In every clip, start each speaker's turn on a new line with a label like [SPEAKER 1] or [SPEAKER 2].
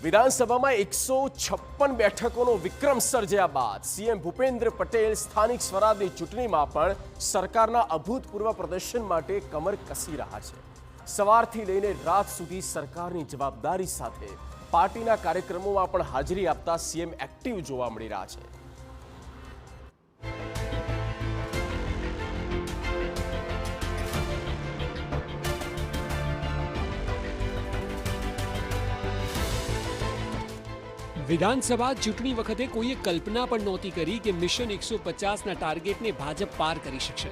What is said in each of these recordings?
[SPEAKER 1] વિધાનસભામાં 156 બેઠકોનો વિક્રમ સર્જ્યા બાદ સીએમ ભૂપેન્દ્ર પટેલ સ્થાનિક સ્વરાજની ચૂંટણીમાં પણ સરકારના અભૂતપૂર્વ પ્રદર્શન માટે કમર કસી રહ્યા છે। સવારથી લઈને રાત સુધી સરકારની જવાબદારી સાથે પાર્ટીના કાર્યક્રમોમાં પણ હાજરી આપતા સીએમ એક્ટિવ જોવા મળી રહ્યા છે।
[SPEAKER 2] વિધાનસભા ચૂંટણી વખતે કોઈએ કલ્પના પણ નહોતી કરી કે મિશન 150ના ટાર્ગેટને ભાજપ પાર કરી શકશે,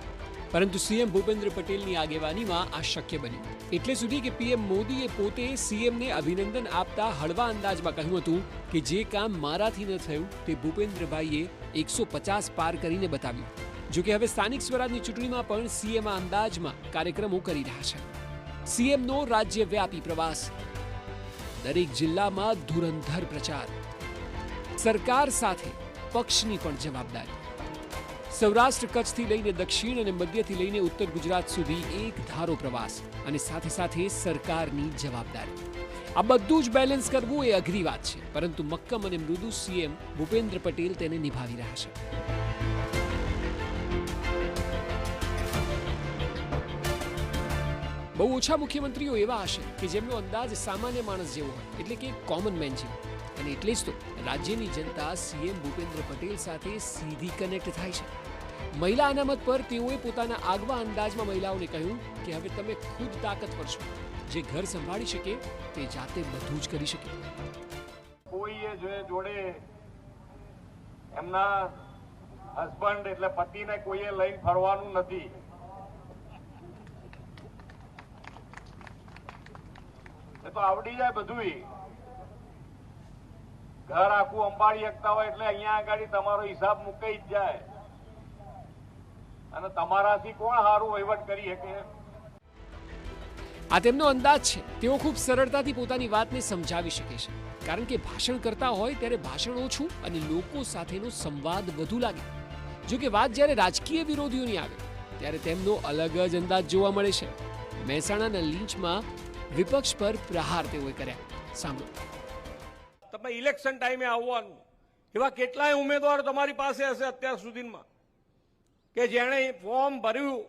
[SPEAKER 2] પરંતુ સીએમ ભૂપેન્દ્ર પટેલની આગેવાનીમાં આ શક્ય બન્યું। એટલે સુધી કે પીએમ મોદીએ પોતે સીએમને અભિનંદન આપતા હળવા અંદાજમાં કહ્યું હતું કે જે કામ મારાથી ન થયું તે ભૂપેન્દ્રભાઈએ 150 પાર કરીને બતાવ્યું। જો કે હવે સ્થાનિક સ્વરાજની ચૂંટણીમાં પણ સીએમ આ અંદાજમાં કાર્યક્રમો કરી રહ્યા છે। સીએમનો રાજ્યવ્યાપી પ્રવાસ, દરેક જિલ્લામાં ધુરંધર પ્રચાર, સરકાર સાથે પક્ષની પણ જવાબદારી, સૌરાષ્ટ્ર કચ્છથી લઈને દક્ષિણ અને મધ્યથી લઈને ઉત્તર ગુજરાત સુધી એક ધારો પ્રવાસ અને સાથે સાથે સરકારની જવાબદારી। આ બધું જ બેલેન્સ કરવું એ અઘરી વાત છે, પરંતુ મક્કમ અને મૃદુ સીએમ ભૂપેન્દ્ર પટેલ તેને નિભાવી રહ્યા છે। બહુ ઓછા મુખ્યમંત્રીઓ એવા હશે કે જેમનો અંદાજ સામાન્ય માણસ જેવો હોય, એટલે કે કોમન મેન જેવો, અને એટલે જ તો રાજ્યની જનતા સીએમ ભૂપેન્દ્ર પટેલ સાથે સીધી કનેક્ટ થાય છે। મહિલા અનામત પર તેઓએ પોતાના આગવા અંદાજમાં મહિલાઓને કહ્યું કે હવે તમે ખુદ તાકાતવર છો, જે ઘર સંભાળી શકે તે જાતે બધું જ કરી શકે।
[SPEAKER 3] કોઈએ જોડે એમના હસબન્ડ એટલે પતિને કોઈએ લઈને ફરવાનું નથી। તો આવડી જાય બધું, ઘર આખું અંબાડી શકતા હોય એટલે અહીંયા આગળ તમારો હિસાબ મુકાઈ જ જાય, અને તમારાથી કોણ સારું વહીવટ કરી શકે।
[SPEAKER 2] આ તેમનો અંદાજ છે। તેઓ ખૂબ સરળતાથી પોતાની વાતને સમજાવી શકે છે, કારણ કે ભાષણ કરતા હોય ત્યારે ભાષણ ઓછું અને લોકો સાથેનો સંવાદ વધુ લાગે। જો કે વાત જ્યારે રાજકીય વિરોધીઓની આવે ત્યારે તેમનો અલગ જ અંદાજ જોવા મળે છે। મહેસાણાના લીંચમાં વિપક્ષ પર પ્રહાર તેઓએ કર્યા। સાંભળો।
[SPEAKER 3] તમે ઇલેક્શન ટાઈમે આવવાનું, એવા કેટલાય ઉમેદવારો તમારી પાસે હશે અત્યાર સુધીમાં કે જેણે ફોર્મ ભર્યું,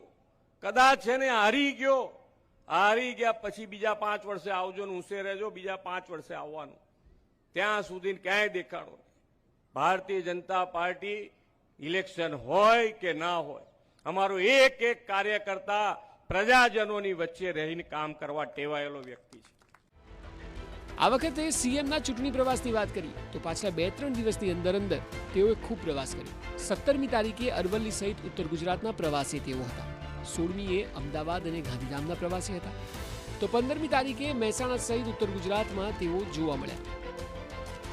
[SPEAKER 3] કદાચ છે ને હારી ગયા પછી બીજા 5 વર્ષે આવજો ને ઊંચે રહેજો, બીજા 5 વર્ષે આવવાનું, ત્યાં સુધી ક્યાંય દેખાડો। ભારતીય જનતા પાર્ટી ઇલેક્શન હોય કે ના હોય, અમારો એક એક કાર્યકર્તા પ્રજાજનોની વચ્ચે રહીને કામ કરવા ટેવાયેલો વ્યક્તિ છે।
[SPEAKER 2] આ વખતે સીએમના ચૂંટણી પ્રવાસની વાત કરીએ તો પાછલા 2-3 દિવસની અંદર તેઓએ ખૂબ પ્રવાસ કર્યો। 17મી તારીખે અરવલ્લી સહિત ઉત્તર ગુજરાતના પ્રવાસે તેઓ હતા, 16મીએ અમદાવાદ અને ગાંધીધામના પ્રવાસે હતા, તો 15મી તારીખે મહેસાણા સહિત ઉત્તર ગુજરાતમાં તેઓ જોવા મળ્યા।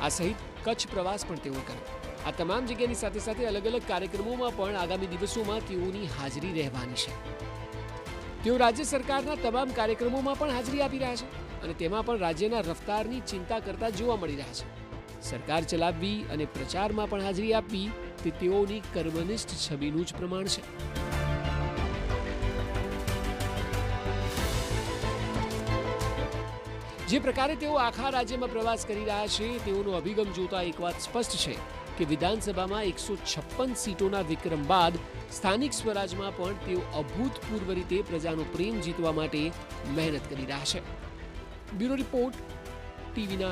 [SPEAKER 2] આ સહિત કચ્છ પ્રવાસ પણ તેઓ કર્યો। આ તમામ જગ્યાની સાથે સાથે અલગ અલગ કાર્યક્રમોમાં પણ આગામી દિવસોમાં તેઓની હાજરી રહેવાની છે। તેઓ રાજ્ય સરકારના તમામ કાર્યક્રમોમાં પણ હાજરી આપી રહ્યા છે અને તેમાં પણ રાજ્યના રફતારની ચિંતા કરતા જોવા મળી રહ્યા છે। સરકાર ચલાવવી અને પ્રચારમાં પણ હાજરી આપવી તે તેઓની કર્મનિષ્ઠ છબીનું જ પ્રમાણ છે। જે પ્રકારે તેઓ આખા રાજ્યમાં પ્રવાસ કરી રહ્યા છે તેઓનો અભિગમ જોતા એક વાત સ્પષ્ટ છે કે વિધાનસભામાં 156 સીટોના વિક્રમ બાદ સ્થાનિક સ્વરાજમાં પણ તેઓ અભૂતપૂર્વ રીતે પ્રજાનો પ્રેમ જીતવા માટે મહેનત કરી રહ્યા છે। Bureau report, TV9।